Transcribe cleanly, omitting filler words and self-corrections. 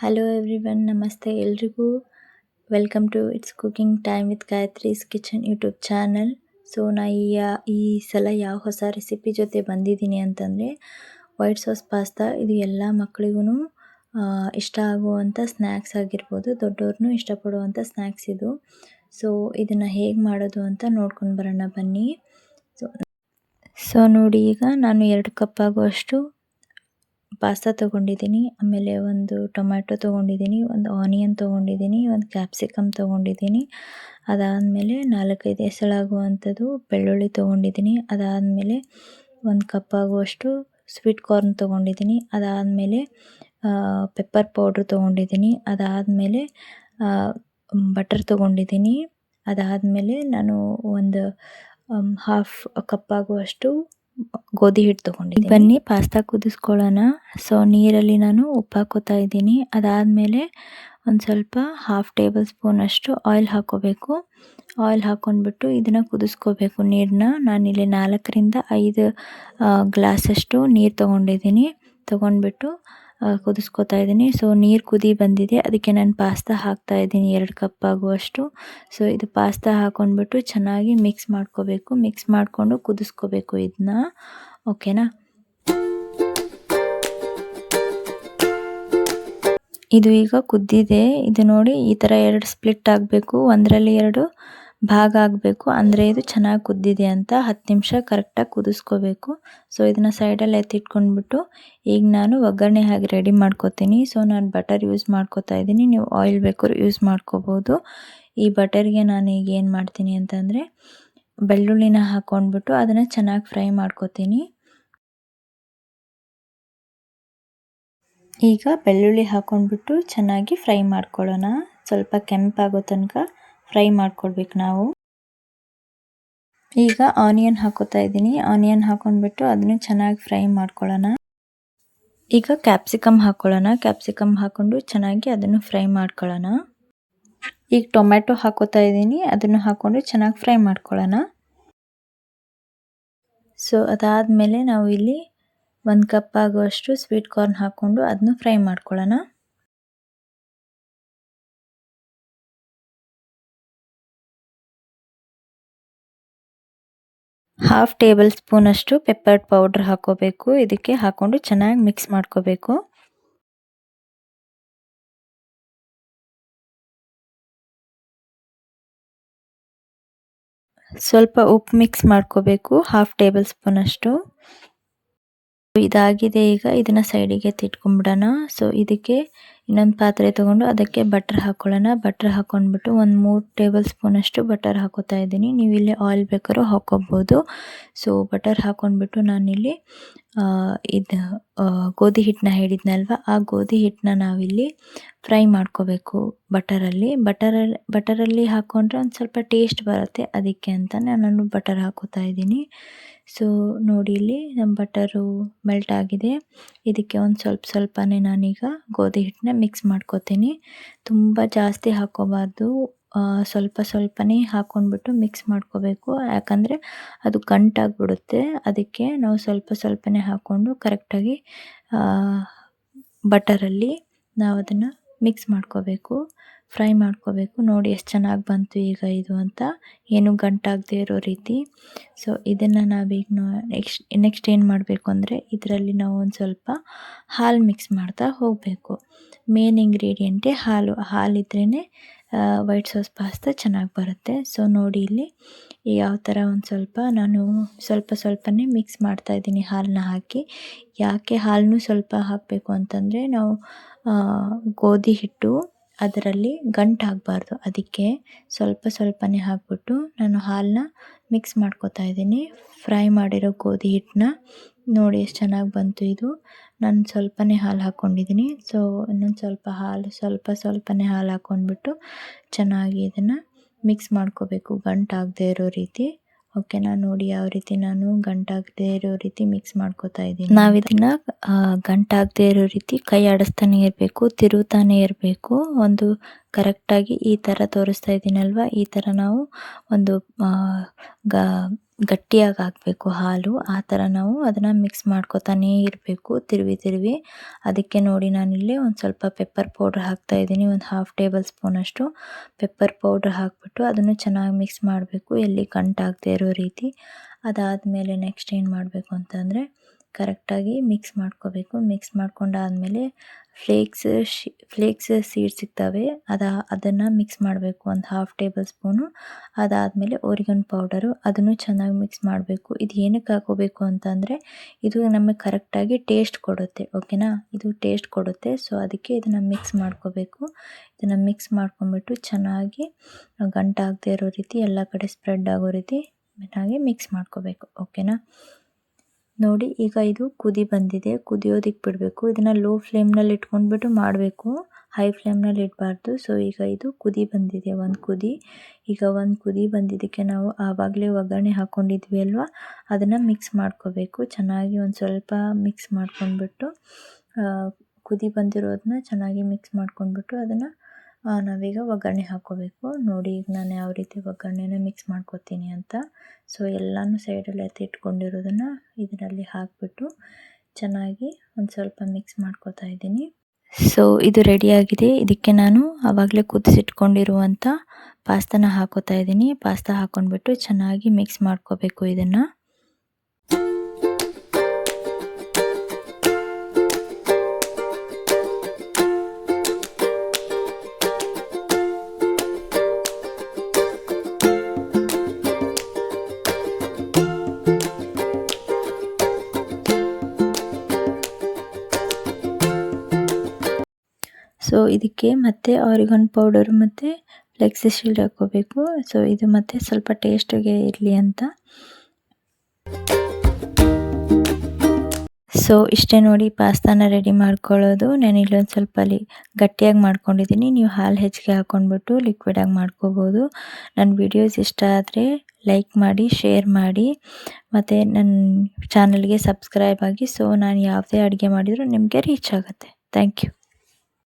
Hello everyone, ನಮಸ್ತೆ ಎಲ್ರಿಗೂ. Welcome to it's cooking time with Gayathri's kitchen YouTube channel. So ನಾ ಈ ಸಲ ಯಾವ ಹೊಸ ರೆಸಿಪಿ ಜೊತೆ ಬಂದಿದ್ದೀನಿ ಅಂತಂದರೆ ವೈಟ್ ಸಾಸ್ ಪಾಸ್ತಾ. ಇದು ಎಲ್ಲ ಮಕ್ಕಳಿಗೂ ಇಷ್ಟ ಆಗುವಂಥ ಸ್ನ್ಯಾಕ್ಸ್ ಆಗಿರ್ಬೋದು, ದೊಡ್ಡವ್ರನ್ನೂ ಇಷ್ಟಪಡುವಂಥ ಸ್ನ್ಯಾಕ್ಸ್ ಇದು. ಸೊ ಇದನ್ನು ಹೇಗೆ ಮಾಡೋದು ಅಂತ ನೋಡ್ಕೊಂಡು ಬರೋಣ ಬನ್ನಿ. ಸೊ ನೋಡಿ, ಈಗ ನಾನು 2 ಕಪ್ ಆಗುವಷ್ಟು ಪಾಸ್ತಾ ತೊಗೊಂಡಿದ್ದೀನಿ. ಆಮೇಲೆ ಒಂದು ಟೊಮ್ಯಾಟೊ ತೊಗೊಂಡಿದ್ದೀನಿ, ಒಂದು ಆನಿಯನ್ ತೊಗೊಂಡಿದ್ದೀನಿ, ಒಂದು ಕ್ಯಾಪ್ಸಿಕಮ್ ತೊಗೊಂಡಿದ್ದೀನಿ. ಅದಾದಮೇಲೆ 4-5 ಎಸಳಾಗುವಂಥದ್ದು ಬೆಳ್ಳುಳ್ಳಿ ತೊಗೊಂಡಿದ್ದೀನಿ. ಅದಾದಮೇಲೆ 1 ಕಪ್ ಆಗುವಷ್ಟು ಸ್ವೀಟ್ ಕಾರ್ನ್ ತೊಗೊಂಡಿದ್ದೀನಿ. ಅದಾದಮೇಲೆ ಪೆಪ್ಪರ್ ಪೌಡ್ರ್ ತೊಗೊಂಡಿದ್ದೀನಿ. ಅದಾದಮೇಲೆ ಬಟರ್ ತೊಗೊಂಡಿದ್ದೀನಿ. ಅದಾದಮೇಲೆ ನಾನು ಒಂದು ಹಾಫ್ ಕಪ್ ಆಗುವಷ್ಟು ಗೋಧಿ ಹಿಟ್ಟು ತೊಗೊಂಡಿದ್ದೀನಿ. ಬನ್ನಿ ಪಾಸ್ತಾ ಕುದಿಸ್ಕೊಳ್ಳೋಣ. ಸೊ ನೀರಲ್ಲಿ ನಾನು ಉಪ್ಪು ಹಾಕೋತಾ ಇದ್ದೀನಿ. ಅದಾದಮೇಲೆ ಒಂದು ಸ್ವಲ್ಪ ಹಾಫ್ ಟೇಬಲ್ ಸ್ಪೂನ್ ಅಷ್ಟು ಆಯಿಲ್ ಹಾಕೋಬೇಕು. ಆಯಿಲ್ ಹಾಕ್ಕೊಂಡ್ಬಿಟ್ಟು ಇದನ್ನು ಕುದಿಸ್ಕೋಬೇಕು ನೀರನ್ನ. ನಾನಿಲ್ಲಿ 4-5 ಗ್ಲಾಸಷ್ಟು ನೀರು ತೊಗೊಂಡಿದ್ದೀನಿ. ತೊಗೊಂಡ್ಬಿಟ್ಟು ಕುದಿಸ್ಕೋತಾ ಇದ್ದೀನಿ. ಸೊ ನೀರು ಕುದಿ ಬಂದಿದೆ, ಅದಕ್ಕೆ ನಾನು ಪಾಸ್ತಾ ಹಾಕ್ತಾ ಇದ್ದೀನಿ 2 ಕಪ್ ಆಗುವಷ್ಟು. ಸೊ ಇದು ಪಾಸ್ತಾ ಹಾಕ್ಕೊಂಡ್ಬಿಟ್ಟು ಚೆನ್ನಾಗಿ ಮಿಕ್ಸ್ ಮಾಡ್ಕೋಬೇಕು. ಮಿಕ್ಸ್ ಮಾಡಿಕೊಂಡು ಕುದಿಸ್ಕೋಬೇಕು ಇದನ್ನ. ಓಕೆನಾ? ಇದು ಈಗ ಕುದ್ದಿದೆ. ಇದು ನೋಡಿ, ಈ ಥರ 2 ಸ್ಪ್ಲಿಟ್ ಆಗಬೇಕು, ಒಂದರಲ್ಲಿ 2 ಭಾಗ ಆಗಬೇಕು, ಅಂದರೆ ಇದು ಚೆನ್ನಾಗಿ ಕುದ್ದಿದೆ ಅಂತ. 10 ನಿಮಿಷ ಕರೆಕ್ಟಾಗಿ ಕುದಿಸ್ಕೋಬೇಕು. ಸೊ ಇದನ್ನು ಸೈಡಲ್ಲಿ ಎತ್ತಿಟ್ಕೊಂಡ್ಬಿಟ್ಟು ಈಗ ನಾನು ಒಗ್ಗರಣೆ ಹಾಗೆ ರೆಡಿ ಮಾಡ್ಕೋತೀನಿ. ಸೊ ನಾನು ಬಟರ್ ಯೂಸ್ ಮಾಡ್ಕೋತಾ ಇದ್ದೀನಿ. ನೀವು ಆಯಿಲ್ ಬೇಕಾದ್ರೂ ಯೂಸ್ ಮಾಡ್ಕೋಬೋದು. ಈ ಬಟರ್ಗೆ ನಾನು ಈಗ ಏನು ಮಾಡ್ತೀನಿ ಅಂತಂದರೆ ಬೆಳ್ಳುಳ್ಳಿನ ಹಾಕ್ಕೊಂಡ್ಬಿಟ್ಟು ಅದನ್ನು ಚೆನ್ನಾಗಿ ಫ್ರೈ ಮಾಡ್ಕೋತೀನಿ. ಈಗ ಬೆಳ್ಳುಳ್ಳಿ ಹಾಕ್ಕೊಂಡ್ಬಿಟ್ಟು ಚೆನ್ನಾಗಿ ಫ್ರೈ ಮಾಡ್ಕೊಳ್ಳೋಣ. ಸ್ವಲ್ಪ ಕೆಂಪಾಗೋ ತನಕ ಫ್ರೈ ಮಾಡ್ಕೊಳ್ಬೇಕು ನಾವು. ಈಗ ಆನಿಯನ್ ಹಾಕೋತಾ ಇದ್ದೀನಿ. ಆನಿಯನ್ ಹಾಕ್ಕೊಂಡ್ಬಿಟ್ಟು ಅದನ್ನು ಚೆನ್ನಾಗಿ ಫ್ರೈ ಮಾಡ್ಕೊಳ್ಳೋಣ. ಈಗ ಕ್ಯಾಪ್ಸಿಕಮ್ ಹಾಕ್ಕೊಳ್ಳೋಣ. ಕ್ಯಾಪ್ಸಿಕಮ್ ಹಾಕ್ಕೊಂಡು ಚೆನ್ನಾಗಿ ಅದನ್ನು ಫ್ರೈ ಮಾಡ್ಕೊಳ್ಳೋಣ. ಈಗ ಟೊಮ್ಯಾಟೊ ಹಾಕೋತಾ ಇದ್ದೀನಿ. ಅದನ್ನು ಹಾಕ್ಕೊಂಡು ಚೆನ್ನಾಗಿ ಫ್ರೈ ಮಾಡ್ಕೊಳ್ಳೋಣ. ಸೊ ಅದಾದಮೇಲೆ ನಾವು ಇಲ್ಲಿ 1 ಕಪ್ ಆಗುವಷ್ಟು ಸ್ವೀಟ್ ಕಾರ್ನ್ ಹಾಕ್ಕೊಂಡು ಅದನ್ನು ಫ್ರೈ ಮಾಡ್ಕೊಳ್ಳೋಣ. ಹಾಫ್ ಟೇಬಲ್ ಸ್ಪೂನ್ ಅಷ್ಟು ಪೆಪ್ಪರ್ ಪೌಡ್ರ್ ಹಾಕೋಬೇಕು. ಇದಕ್ಕೆ ಹಾಕ್ಕೊಂಡು ಚೆನ್ನಾಗಿ ಮಿಕ್ಸ್ ಮಾಡ್ಕೋಬೇಕು. ಸ್ವಲ್ಪ ಉಪ್ಪು ಮಿಕ್ಸ್ ಮಾಡ್ಕೋಬೇಕು, ಹಾಫ್ ಟೇಬಲ್ ಸ್ಪೂನ್ ಅಷ್ಟು. ಇದಾಗಿದೆ. ಈಗ ಇದನ್ನು ಸೈಡಿಗೆ ಎತ್ತಿಟ್ಕೊಂಡ್ಬಿಡೋಣ. ಸೊ ಇದಕ್ಕೆ ಇನ್ನೊಂದು ಪಾತ್ರೆ ತೊಗೊಂಡು ಅದಕ್ಕೆ ಬಟರ್ ಹಾಕ್ಕೊಳ್ಳೋಣ. ಬಟರ್ ಹಾಕ್ಕೊಂಡ್ಬಿಟ್ಟು ಒಂದು 3 ಟೇಬಲ್ ಸ್ಪೂನ್ ಅಷ್ಟು ಬಟರ್ ಹಾಕೋತಾ ಇದ್ದೀನಿ. ನೀವು ಇಲ್ಲಿ ಆಯಿಲ್ ಬೇಕಾದ್ರೂ ಹಾಕ್ಕೋಬೋದು. ಸೊ ಬಟರ್ ಹಾಕ್ಕೊಂಡ್ಬಿಟ್ಟು ನಾನಿಲ್ಲಿ ಇದು ಗೋಧಿ ಹಿಟ್ಟನ್ನ ಹೇಳಿದ್ನಲ್ವ, ಆ ಗೋಧಿ ಹಿಟ್ಟನ್ನ ನಾವಿಲ್ಲಿ ಫ್ರೈ ಮಾಡ್ಕೋಬೇಕು ಬಟರಲ್ಲಿ ಹಾಕ್ಕೊಂಡ್ರೆ ಒಂದು ಸ್ವಲ್ಪ ಟೇಸ್ಟ್ ಬರುತ್ತೆ, ಅದಕ್ಕೆ ಅಂತ ನಾನು ಬಟರ್ ಹಾಕೋತಾ ಇದ್ದೀನಿ. ಸೊ ನೋಡಿ, ಇಲ್ಲಿ ನಮ್ಮ ಬಟರು ಮೆಲ್ಟ್ ಆಗಿದೆ. ಇದಕ್ಕೆ ಒಂದು ಸ್ವಲ್ಪನೇ ನಾನೀಗ ಗೋಧಿ ಹಿಟ್ಟನ್ನ ಮಿಕ್ಸ್ ಮಾಡ್ಕೋತೀನಿ. ತುಂಬ ಜಾಸ್ತಿ ಹಾಕ್ಕೋಬಾರ್ದು, ಸ್ವಲ್ಪನೇ ಹಾಕ್ಕೊಂಡ್ಬಿಟ್ಟು ಮಿಕ್ಸ್ ಮಾಡ್ಕೋಬೇಕು. ಯಾಕಂದರೆ ಅದು ಗಂಟಾಗಿಬಿಡುತ್ತೆ. ಅದಕ್ಕೆ ನಾವು ಸ್ವಲ್ಪನೇ ಹಾಕ್ಕೊಂಡು ಕರೆಕ್ಟಾಗಿ ಬಟರಲ್ಲಿ ನಾವು ಅದನ್ನು ಮಿಕ್ಸ್ ಮಾಡ್ಕೋಬೇಕು, ಫ್ರೈ ಮಾಡ್ಕೋಬೇಕು. ನೋಡಿ ಎಷ್ಟು ಚೆನ್ನಾಗಿ ಬಂತು ಈಗ ಇದು ಅಂತ, ಏನು ಗಂಟಾಗದೇ ಇರೋ ರೀತಿ. ಸೊ ಇದನ್ನು ನಾವೀಗ ನೆಕ್ಸ್ಟ್ ಏನು ಮಾಡಬೇಕು ಅಂದರೆ ಇದರಲ್ಲಿ ನಾವು ಒಂದು ಸ್ವಲ್ಪ ಹಾಲು ಮಿಕ್ಸ್ ಮಾಡ್ತಾ ಹೋಗಬೇಕು. ಮೇನ್ ಇಂಗ್ರೀಡಿಯೆಂಟೇ ಹಾಲಿದ್ರೇ ವೈಟ್ ಸಾಸ್ ಪಾಸ್ತಾ ಚೆನ್ನಾಗಿ ಬರುತ್ತೆ. ಸೊ ನೋಡಿ ಇಲ್ಲಿ ಯಾವ ಥರ ಒಂದು ಸ್ವಲ್ಪ ನಾನು ಸ್ವಲ್ಪನೇ ಮಿಕ್ಸ್ ಮಾಡ್ತಾಯಿದ್ದೀನಿ ಹಾಲನ್ನ ಹಾಕಿ. ಯಾಕೆ ಹಾಲನ್ನು ಸ್ವಲ್ಪ ಹಾಕಬೇಕು ಅಂತಂದರೆ ನಾವು ಗೋಧಿ ಹಿಟ್ಟು ಅದರಲ್ಲಿ ಗಂಟಾಗಬಾರ್ದು, ಅದಕ್ಕೆ ಸ್ವಲ್ಪನೇ ಹಾಕ್ಬಿಟ್ಟು ನಾನು ಹಾಲನ್ನ ಮಿಕ್ಸ್ ಮಾಡ್ಕೋತಾ ಇದ್ದೀನಿ. ಫ್ರೈ ಮಾಡಿರೋ ಗೋಧಿ ಹಿಟ್ಟನ್ನ ನೋಡಿ ಎಷ್ಟು ಚೆನ್ನಾಗಿ ಬಂತು ಇದು. ನಾನು ಸ್ವಲ್ಪನೇ ಹಾಲು ಹಾಕ್ಕೊಂಡಿದ್ದೀನಿ. ಸೊ ಇನ್ನೊಂದು ಸ್ವಲ್ಪನೇ ಹಾಲು ಹಾಕ್ಕೊಂಡ್ಬಿಟ್ಟು ಚೆನ್ನಾಗಿ ಇದನ್ನು ಮಿಕ್ಸ್ ಮಾಡ್ಕೋಬೇಕು, ಗಂಟಾಗದೇ ಇರೋ ರೀತಿ. ಓಕೆನಾ? ನೋಡಿ ಯಾವ ರೀತಿ ನಾನು ಗಂಟಾಗದೇ ಇರೋ ರೀತಿ ಮಿಕ್ಸ್ ಮಾಡ್ಕೋತಾ ಇದ್ದೀನಿ. ನಾವು ಇದನ್ನು ಗಂಟಾಗದೇ ಇರೋ ರೀತಿ ಕೈ ಆಡಿಸ್ತಾನೆ ಇರಬೇಕು, ತಿರುಗ್ತಾನೆ ಇರಬೇಕು. ಒಂದು ಕರೆಕ್ಟಾಗಿ ಈ ಥರ ತೋರಿಸ್ತಾ ಇದ್ದೀನಲ್ವ, ಈ ಥರ ನಾವು ಒಂದು ಗಟ್ಟಿಯಾಗಿ ಆಗಬೇಕು ಹಾಲು. ಆ ಥರ ನಾವು ಅದನ್ನು ಮಿಕ್ಸ್ ಮಾಡ್ಕೊತಾನೇ ಇರಬೇಕು ತಿರುವಿ. ಅದಕ್ಕೆ ನೋಡಿ ನಾನಿಲ್ಲಿ ಒಂದು ಸ್ವಲ್ಪ ಪೆಪ್ಪರ್ ಪೌಡ್ರ್ ಹಾಕ್ತಾಯಿದ್ದೀನಿ. ಒಂದು ½ ಟೇಬಲ್ ಸ್ಪೂನಷ್ಟು ಪೆಪ್ಪರ್ ಪೌಡ್ರ್ ಹಾಕಿಬಿಟ್ಟು ಅದನ್ನು ಚೆನ್ನಾಗಿ ಮಿಕ್ಸ್ ಮಾಡಬೇಕು, ಎಲ್ಲಿ ಗಂಟಾಗದೇ ಇರೋ ರೀತಿ. ಅದಾದಮೇಲೆ ನೆಕ್ಸ್ಟ್ ಏನು ಮಾಡಬೇಕು ಅಂತಂದರೆ ಕರೆಕ್ಟಾಗಿ ಮಿಕ್ಸ್ ಮಾಡ್ಕೋಬೇಕು. ಮಿಕ್ಸ್ ಮಾಡ್ಕೊಂಡಾದಮೇಲೆ ಫ್ಲೇಕ್ಸ್ ಸೀಡ್ಸ್ ಸಿಗ್ತವೆ, ಅದನ್ನು ಮಿಕ್ಸ್ ಮಾಡಬೇಕು, ಒಂದು ½ ಟೇಬಲ್ ಸ್ಪೂನು. ಅದಾದಮೇಲೆ ಓರಿಗನ್ ಪೌಡರು, ಅದನ್ನು ಚೆನ್ನಾಗಿ ಮಿಕ್ಸ್ ಮಾಡಬೇಕು. ಇದು ಏನಕ್ಕೆ ಹಾಕೋಬೇಕು ಅಂತಂದರೆ ಇದು ನಮಗೆ ಕರೆಕ್ಟಾಗಿ ಟೇಸ್ಟ್ ಕೊಡುತ್ತೆ, ಓಕೆನಾ. ಇದು ಟೇಸ್ಟ್ ಕೊಡುತ್ತೆ, ಸೊ ಅದಕ್ಕೆ ಇದನ್ನು ಮಿಕ್ಸ್ ಮಾಡ್ಕೋಬೇಕು. ಇದನ್ನು ಮಿಕ್ಸ್ ಮಾಡ್ಕೊಂಬಿಟ್ಟು ಚೆನ್ನಾಗಿ ಗಂಟಾಗದೇ ಇರೋ ರೀತಿ ಎಲ್ಲ ಕಡೆ ಸ್ಪ್ರೆಡ್ ಆಗೋ ರೀತಿ ಚೆನ್ನಾಗಿ ಮಿಕ್ಸ್ ಮಾಡ್ಕೋಬೇಕು, ಓಕೆನಾ. ನೋಡಿ ಈಗ ಇದು ಕುದಿ ಬಂದಿದೆ, ಕುದಿಯೋದಕ್ಕೆ ಬಿಡಬೇಕು. ಇದನ್ನು ಲೋ ಫ್ಲೇಮ್ನಲ್ಲಿ ಇಟ್ಕೊಂಡ್ಬಿಟ್ಟು ಮಾಡಬೇಕು, ಹೈ ಫ್ಲೇಮ್ನಲ್ಲಿ ಇಡಬಾರ್ದು. ಸೊ ಈಗ ಇದು ಕುದಿ ಬಂದಿದೆ, ಒಂದು ಕುದಿ ಬಂದಿದ್ದಕ್ಕೆ ನಾವು ಆವಾಗಲೇ ಒಗ್ಗರಣೆ ಹಾಕ್ಕೊಂಡಿದ್ವಿ ಅಲ್ವಾ, ಅದನ್ನು ಮಿಕ್ಸ್ ಮಾಡ್ಕೋಬೇಕು. ಚೆನ್ನಾಗಿ ಒಂದು ಸ್ವಲ್ಪ ಮಿಕ್ಸ್ ಮಾಡ್ಕೊಂಡ್ಬಿಟ್ಟು ಕುದಿ ಬಂದಿರೋದನ್ನ ಚೆನ್ನಾಗಿ ಮಿಕ್ಸ್ ಮಾಡ್ಕೊಂಡ್ಬಿಟ್ಟು ಅದನ್ನು ನಾವೀಗ ಒಗ್ಗರಣೆ ಹಾಕ್ಕೋಬೇಕು. ನೋಡಿ ಈಗ ನಾನು ಯಾವ ರೀತಿ ಒಗ್ಗರಣೆನ ಮಿಕ್ಸ್ ಮಾಡ್ಕೊತೀನಿ ಅಂತ. ಸೊ ಎಲ್ಲನೂ ಸೈಡಲ್ಲಿ ಎತ್ತಿಟ್ಕೊಂಡಿರೋದನ್ನು ಇದರಲ್ಲಿ ಹಾಕಿಬಿಟ್ಟು ಚೆನ್ನಾಗಿ ಒಂದು ಸ್ವಲ್ಪ ಮಿಕ್ಸ್ ಮಾಡ್ಕೊತಾ ಇದ್ದೀನಿ. ಸೊ ಇದು ರೆಡಿಯಾಗಿದೆ. ಇದಕ್ಕೆ ನಾನು ಆವಾಗಲೇ ಕುದಿಸಿಟ್ಕೊಂಡಿರುವಂಥ ಪಾಸ್ತಾನ ಹಾಕೋತಾ ಇದ್ದೀನಿ. ಪಾಸ್ತಾ ಹಾಕ್ಕೊಂಡ್ಬಿಟ್ಟು ಚೆನ್ನಾಗಿ ಮಿಕ್ಸ್ ಮಾಡ್ಕೋಬೇಕು ಇದನ್ನು. ಸೊ ಇದಕ್ಕೆ ಮತ್ತೆ ಆರಿಗನ್ ಪೌಡರ್ ಮತ್ತು ಫ್ಲೆಕ್ಸಿ ಶೀಲ್ಡ್ ಹಾಕ್ಕೋಬೇಕು. ಸೊ ಇದು ಮತ್ತೆ ಸ್ವಲ್ಪ ಟೇಸ್ಟಿಗೆ ಇರಲಿ ಅಂತ. ಸೊ ಇಷ್ಟೇ ನೋಡಿ ಪಾಸ್ತಾನ ರೆಡಿ ಮಾಡ್ಕೊಳ್ಳೋದು. ನಾನು ಇಲ್ಲೊಂದು ಸ್ವಲ್ಪ ಗಟ್ಟಿಯಾಗಿ ಮಾಡ್ಕೊಂಡಿದ್ದೀನಿ. ನೀವು ಹಾಲು ಹೆಚ್ಚಿಗೆ ಹಾಕ್ಕೊಂಡ್ಬಿಟ್ಟು ಲಿಕ್ವಿಡಾಗಿ ಮಾಡ್ಕೋಬೋದು. ನನ್ನ ವಿಡಿಯೋಸ್ ಇಷ್ಟ ಆದರೆ ಲೈಕ್ ಮಾಡಿ, ಶೇರ್ ಮಾಡಿ, ಮತ್ತು ನನ್ನ ಚಾನಲ್ಗೆ ಸಬ್ಸ್ಕ್ರೈಬ್ ಆಗಿ. ಸೊ ನಾನು ಯಾವುದೇ ಅಡುಗೆ ಮಾಡಿದರೂ ನಿಮಗೆ ರೀಚ್ ಆಗುತ್ತೆ. Thank you.